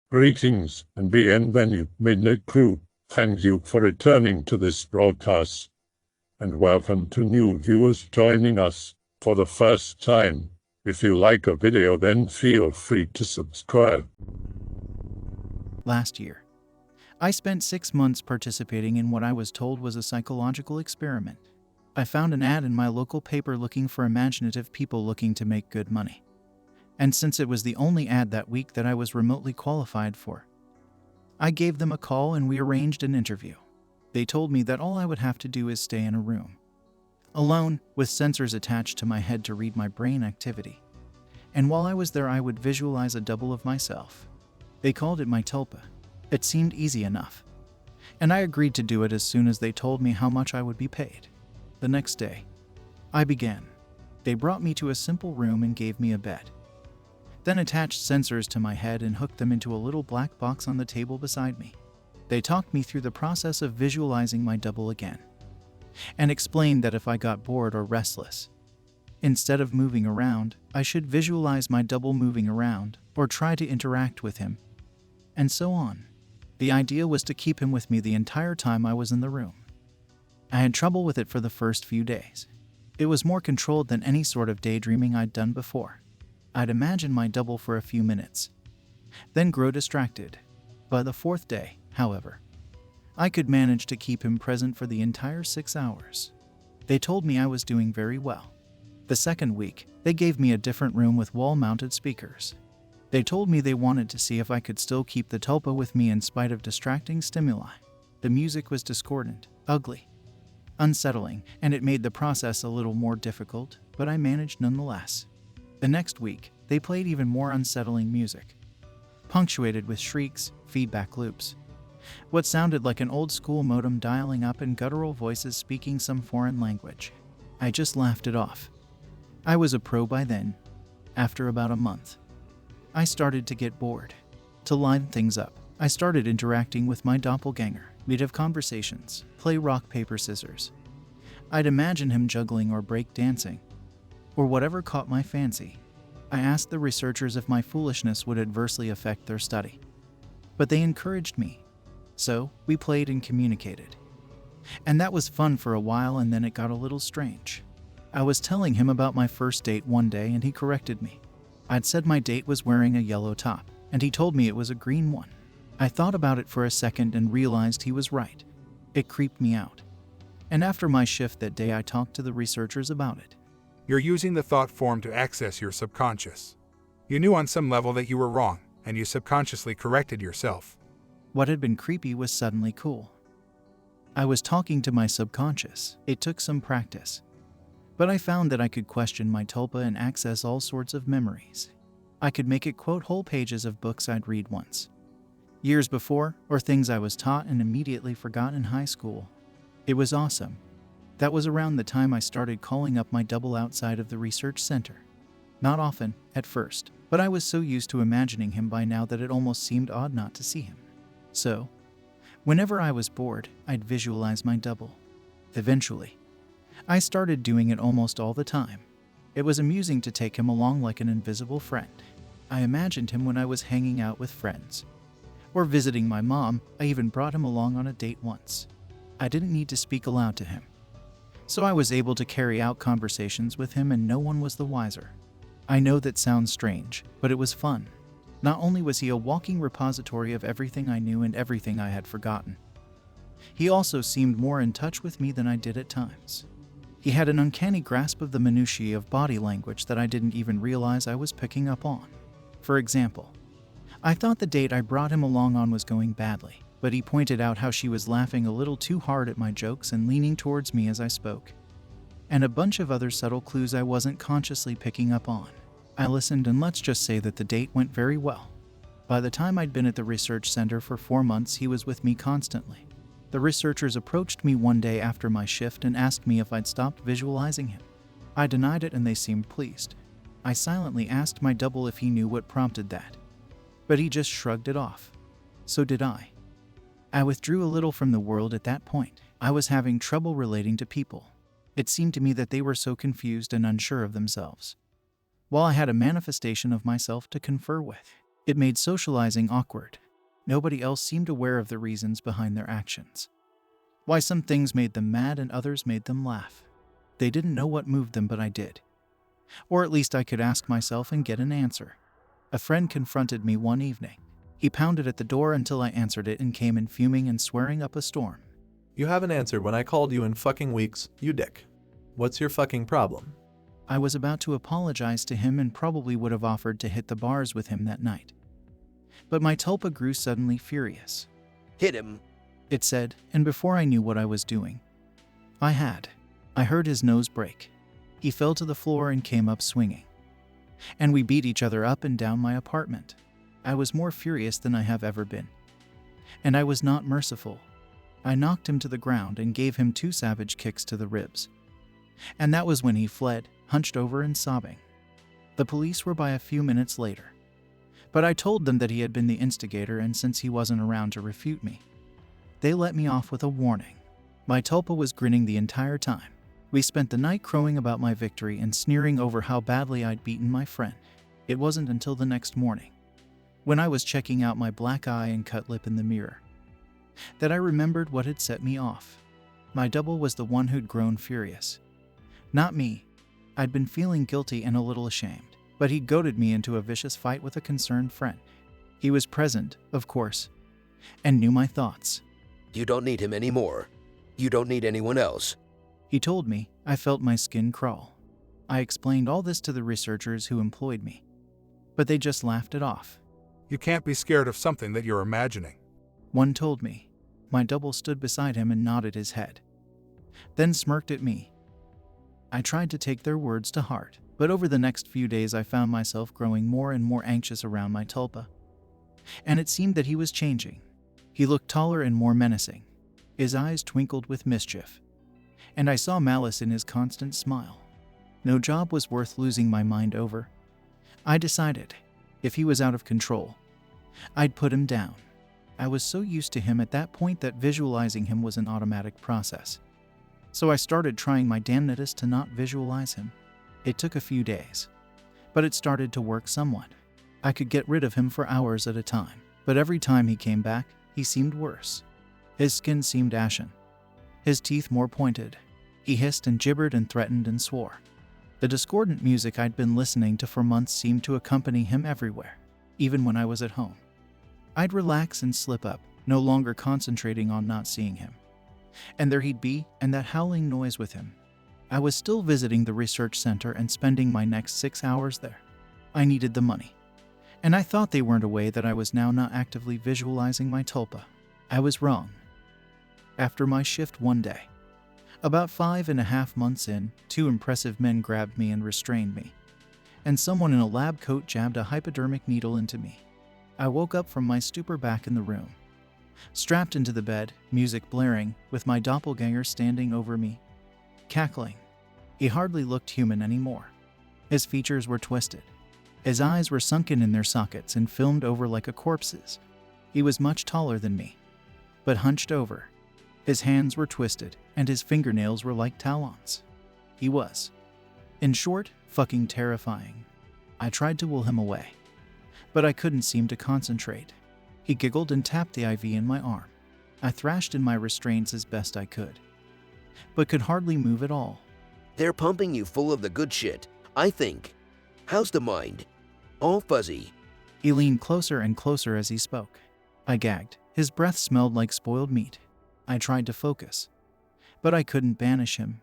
Greetings and bienvenue, midnight crew. Thank you for returning to this broadcast. And welcome to new viewers joining us for the first time. If you like a video, then feel free to subscribe. Last year, I spent 6 months participating in what I was told was a psychological experiment. I found an ad in my local paper looking for imaginative people looking to make good money. And since it was the only ad that week that I was remotely qualified for, I gave them a call and we arranged an interview. They told me that all I would have to do is stay in a room, alone, with sensors attached to my head to read my brain activity. And while I was there, I would visualize a double of myself. They called it my Tulpa. It seemed easy enough, and I agreed to do it as soon as they told me how much I would be paid. The next day, I began. They brought me to a simple room and gave me a bed, then attached sensors to my head and hooked them into a little black box on the table beside me. They talked me through the process of visualizing my double again, and explained that if I got bored or restless, instead of moving around, I should visualize my double moving around or try to interact with him, and so on. The idea was to keep him with me the entire time I was in the room. I had trouble with it for the first few days. It was more controlled than any sort of daydreaming I'd done before. I'd imagine my double for a few minutes, then grow distracted. By the fourth day, however, I could manage to keep him present for the entire 6 hours. They told me I was doing very well. The second week, they gave me a different room with wall-mounted speakers. They told me they wanted to see if I could still keep the Tulpa with me in spite of distracting stimuli. The music was discordant, ugly, unsettling, and it made the process a little more difficult, but I managed nonetheless. The next week, they played even more unsettling music, punctuated with shrieks, feedback loops, what sounded like an old-school modem dialing up and guttural voices speaking some foreign language. I just laughed it off. I was a pro by then. After about a month, I started to get bored. To line things up, I started interacting with my doppelganger. We'd have conversations, play rock, paper, scissors. I'd imagine him juggling or break dancing, or whatever caught my fancy. I asked the researchers if my foolishness would adversely affect their study, but they encouraged me. So, we played and communicated. And that was fun for a while, and then it got a little strange. I was telling him about my first date one day and he corrected me. I'd said my date was wearing a yellow top, and he told me it was a green one. I thought about it for a second and realized he was right. It creeped me out. And after my shift that day, I talked to the researchers about it. You're using the thought form to access your subconscious. You knew on some level that you were wrong, and you subconsciously corrected yourself. What had been creepy was suddenly cool. I was talking to my subconscious. It took some practice, but I found that I could question my Tulpa and access all sorts of memories. I could make it quote whole pages of books I'd read once, years before, or things I was taught and immediately forgot in high school. It was awesome. That was around the time I started calling up my double outside of the research center. Not often, at first, but I was so used to imagining him by now that it almost seemed odd not to see him. So, whenever I was bored, I'd visualize my double. Eventually, I started doing it almost all the time. It was amusing to take him along like an invisible friend. I imagined him when I was hanging out with friends or visiting my mom. I even brought him along on a date once. I didn't need to speak aloud to him, so I was able to carry out conversations with him and no one was the wiser. I know that sounds strange, but it was fun. Not only was he a walking repository of everything I knew and everything I had forgotten, he also seemed more in touch with me than I did at times. He had an uncanny grasp of the minutiae of body language that I didn't even realize I was picking up on. For example, I thought the date I brought him along on was going badly, but he pointed out how she was laughing a little too hard at my jokes and leaning towards me as I spoke, and a bunch of other subtle clues I wasn't consciously picking up on. I listened, and let's just say that the date went very well. By the time I'd been at the research center for 4 months, he was with me constantly. The researchers approached me one day after my shift and asked me if I'd stopped visualizing him. I denied it and they seemed pleased. I silently asked my double if he knew what prompted that, but he just shrugged it off. So did I. I withdrew a little from the world at that point. I was having trouble relating to people. It seemed to me that they were so confused and unsure of themselves, while I had a manifestation of myself to confer with. It made socializing awkward. Nobody else seemed aware of the reasons behind their actions. Why some things made them mad and others made them laugh. They didn't know what moved them, but I did. Or at least I could ask myself and get an answer. A friend confronted me one evening. He pounded at the door until I answered it and came in fuming and swearing up a storm. You haven't answered when I called you in fucking weeks, you dick. What's your fucking problem? I was about to apologize to him and probably would have offered to hit the bars with him that night. But my tulpa grew suddenly furious. Hit him, It said, and before I knew what I was doing, I heard his nose break. He fell to the floor and came up swinging. And we beat each other up and down my apartment. I was more furious than I have ever been. And I was not merciful. I knocked him to the ground and gave him 2 savage kicks to the ribs. And that was when he fled, hunched over and sobbing. The police were by a few minutes later. But I told them that he had been the instigator, and since he wasn't around to refute me, they let me off with a warning. My tulpa was grinning the entire time. We spent the night crowing about my victory and sneering over how badly I'd beaten my friend. It wasn't until the next morning, when I was checking out my black eye and cut lip in the mirror, that I remembered what had set me off. My double was the one who'd grown furious. Not me. I'd been feeling guilty and a little ashamed, but he'd goaded me into a vicious fight with a concerned friend. He was present, of course, and knew my thoughts. you don't need him anymore. You don't need anyone else. He told me. I felt my skin crawl. I explained all this to the researchers who employed me, but they just laughed it off. You can't be scared of something that you're imagining. One told me. My double stood beside him and nodded his head, then smirked at me. I tried to take their words to heart, but over the next few days I found myself growing more and more anxious around my tulpa. And it seemed that he was changing. He looked taller and more menacing. His eyes twinkled with mischief, and I saw malice in his constant smile. No job was worth losing my mind over. I decided, if he was out of control, I'd put him down. I was so used to him at that point that visualizing him was an automatic process. So I started trying my damnedest to not visualize him. It took a few days, but it started to work somewhat. I could get rid of him for hours at a time, but every time he came back, he seemed worse. His skin seemed ashen, his teeth more pointed. He hissed and gibbered and threatened and swore. The discordant music I'd been listening to for months seemed to accompany him everywhere, even when I was at home. I'd relax and slip up, no longer concentrating on not seeing him. And there he'd be, and that howling noise with him. I was still visiting the research center and spending my next 6 hours there. I needed the money, and I thought they weren't aware that I was now not actively visualizing my tulpa. I was wrong. After my shift one day, about 5.5 months in, 2 impressive men grabbed me and restrained me, and someone in a lab coat jabbed a hypodermic needle into me. I woke up from my stupor back in the room, strapped into the bed, music blaring, with my doppelganger standing over me, cackling. He hardly looked human anymore. His features were twisted. His eyes were sunken in their sockets and filmed over like a corpse's. He was much taller than me, but hunched over. His hands were twisted, and his fingernails were like talons. He was, in short, fucking terrifying. I tried to will him away, but I couldn't seem to concentrate. He giggled and tapped the IV in my arm. I thrashed in my restraints as best I could, but could hardly move at all. They're pumping you full of the good shit, I think. How's the mind? All fuzzy. He leaned closer and closer as he spoke. I gagged. His breath smelled like spoiled meat. I tried to focus, but I couldn't banish him.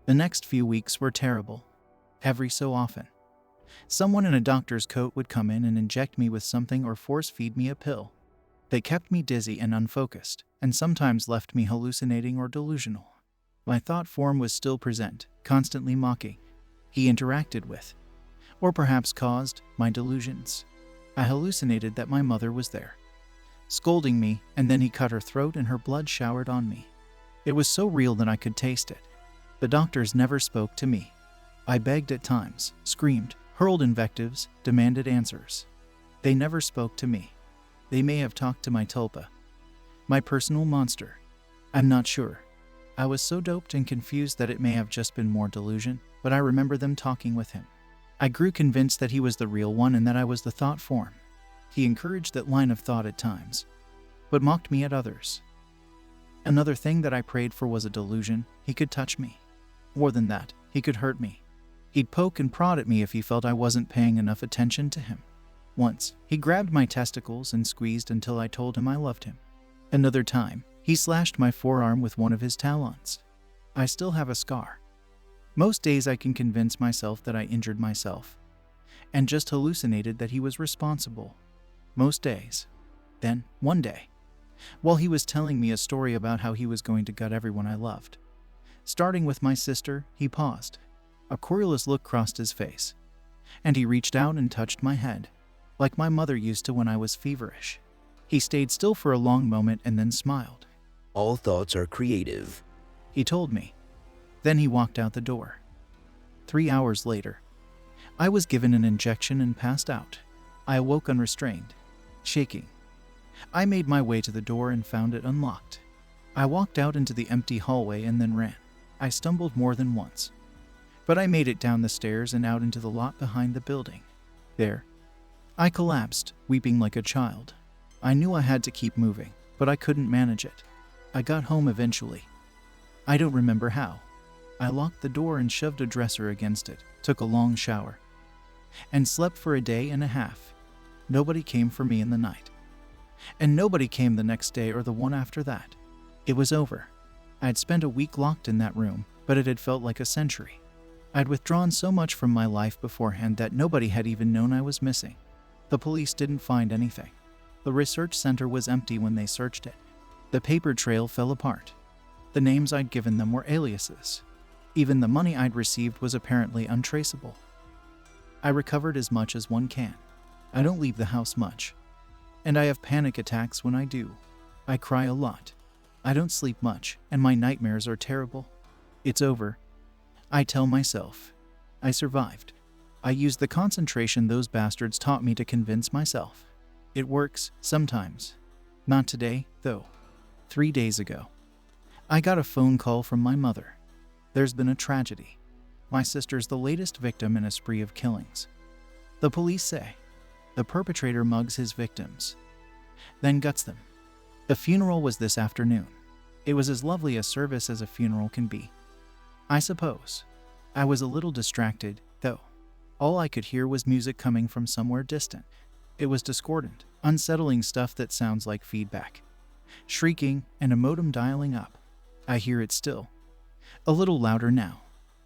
The next few weeks were terrible. Every so often, someone in a doctor's coat would come in and inject me with something or force feed me a pill. They kept me dizzy and unfocused, and sometimes left me hallucinating or delusional. My thought form was still present, constantly mocking. He interacted with, or perhaps caused, my delusions. I hallucinated that my mother was there, scolding me, and then he cut her throat and her blood showered on me. It was so real that I could taste it. The doctors never spoke to me. I begged at times, screamed, hurled invectives, demanded answers. They never spoke to me. They may have talked to my tulpa, my personal monster. I'm not sure. I was so doped and confused that it may have just been more delusion, but I remember them talking with him. I grew convinced that he was the real one and that I was the thought form. He encouraged that line of thought at times, but mocked me at others. Another thing that I prayed for was a delusion. He could touch me. More than that, he could hurt me. He'd poke and prod at me if he felt I wasn't paying enough attention to him. Once, he grabbed my testicles and squeezed until I told him I loved him. Another time, he slashed my forearm with one of his talons. I still have a scar. Most days I can convince myself that I injured myself and just hallucinated that he was responsible. Most days. Then, one day, while he was telling me a story about how he was going to gut everyone I loved, starting with my sister, he paused. A querulous look crossed his face, and he reached out and touched my head, like my mother used to when I was feverish. He stayed still for a long moment and then smiled. All thoughts are creative. He told me. Then he walked out the door. 3 hours later, I was given an injection and passed out. I awoke unrestrained, shaking. I made my way to the door and found it unlocked. I walked out into the empty hallway and then ran. I stumbled more than once, but I made it down the stairs and out into the lot behind the building. There, I collapsed, weeping like a child. I knew I had to keep moving, but I couldn't manage it. I got home eventually. I don't remember how. I locked the door and shoved a dresser against it, took a long shower, and slept for a day and a half. Nobody came for me in the night. And nobody came the next day or the one after that. It was over. I'd spent a week locked in that room, but it had felt like a century. I'd withdrawn so much from my life beforehand that nobody had even known I was missing. The police didn't find anything. The research center was empty when they searched it. The paper trail fell apart. The names I'd given them were aliases. Even the money I'd received was apparently untraceable. I recovered as much as one can. I don't leave the house much, and I have panic attacks when I do. I cry a lot. I don't sleep much, and my nightmares are terrible. It's over, I tell myself. I survived. I used the concentration those bastards taught me to convince myself. It works, sometimes. Not today, though. 3 days ago, I got a phone call from my mother. There's been a tragedy. My sister's the latest victim in a spree of killings. The police say the perpetrator mugs his victims, then guts them. The funeral was this afternoon. It was as lovely a service as a funeral can be, I suppose. I was a little distracted, though. All I could hear was music coming from somewhere distant. It was discordant, unsettling stuff that sounds like feedback, shrieking, and a modem dialing up. I hear it still, a little louder now.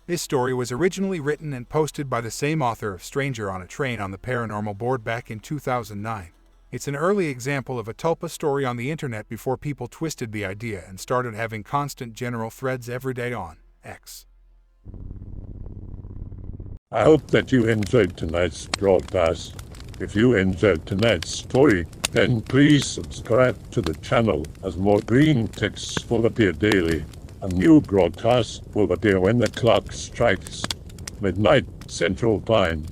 This story was originally written and posted by the same author of Stranger on a Train on the Paranormal board back in 2009. It's an early example of a Tulpa story on the internet before people twisted the idea and started having constant general threads every day on X. I hope that you enjoyed tonight's broadcast. If you enjoyed tonight's story, then please subscribe to the channel as more green texts will appear daily. A new broadcast will appear when the clock strikes midnight Central Time.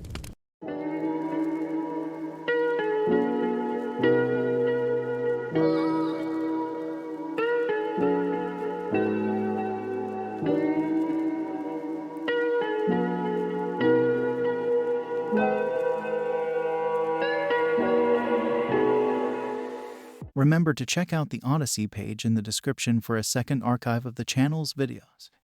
Remember to check out the Odyssey page in the description for a second archive of the channel's videos.